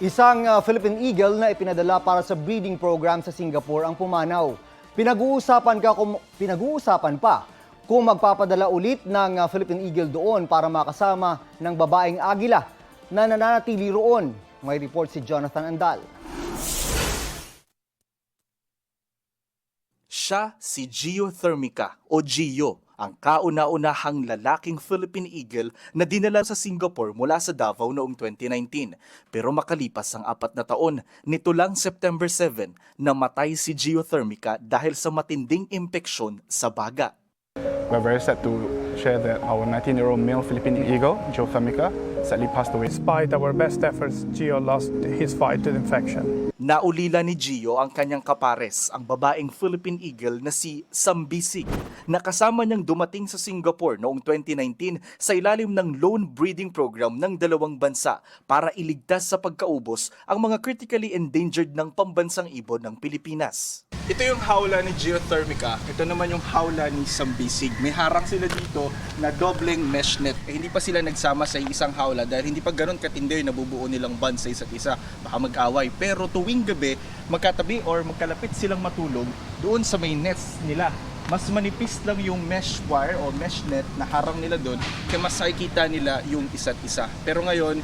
Isang Philippine Eagle na ipinadala para sa breeding program sa Singapore ang pumanaw. Pinag-uusapan pa kung magpapadala ulit ng Philippine Eagle doon para makasama ng babaeng agila na nananatili roon. May report si Jonathan Andal. Siya si Gio Thermica o Gio, ang kauna-unahang lalaking Philippine Eagle na dinala sa Singapore mula sa Davao noong 2019. Pero makalipas ang 4 na taon, nito lang September 7, namatay si Gio Thermica dahil sa matinding impeksyon sa baga. We're very sad to share that our 19-year-old male Philippine Eagle, Gio Thermica, sadly passed away. Despite our best efforts, Gio lost his fight to the infection. Naulila ni Gio ang kanyang kapares, ang babaeng Philippine Eagle na si Sambisig, na kasama niyang dumating sa Singapore noong 2019 sa ilalim ng loan breeding program ng dalawang bansa para iligtas sa pagkaubos ang mga critically endangered ng pambansang ibon ng Pilipinas. Ito yung hawla ni Gio Thermica, ito naman yung hawla ni Sambisig. May harang sila dito na dobleng mesh net. Hindi pa sila nagsama sa isang hawla dahil hindi pa ganun katindi yung nabubuo nilang bond sa isa't isa. Baka mag-away. Pero tuwing gabi, magkatabi or magkalapit silang matulog doon sa may nest nila. Mas manipis lang yung mesh wire o mesh net na harang nila doon kaya mas nakikita nila yung isa't isa. Pero ngayon,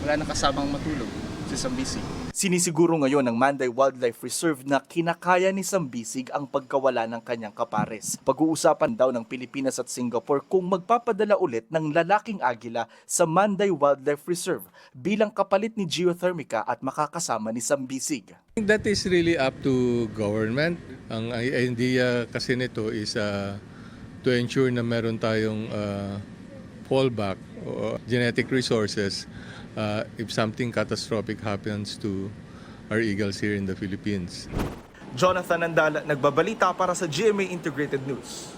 wala nang kasamang matulog si Sambisig. Sinisiguro ngayon ng Manday Wildlife Reserve na kinakaya ni Sambisig ang pagkawala ng kanyang kapares. Pag-uusapan daw ng Pilipinas at Singapore kung magpapadala ulit ng lalaking agila sa Manday Wildlife Reserve bilang kapalit ni Gio Thermica at makakasama ni Sambisig. That is really up to government. Ang idea kasi nito is to ensure na meron tayong fallback o genetic resources if something catastrophic happens to our eagles here in the Philippines. Jonathan Andala, nagbabalita para sa GMA Integrated News.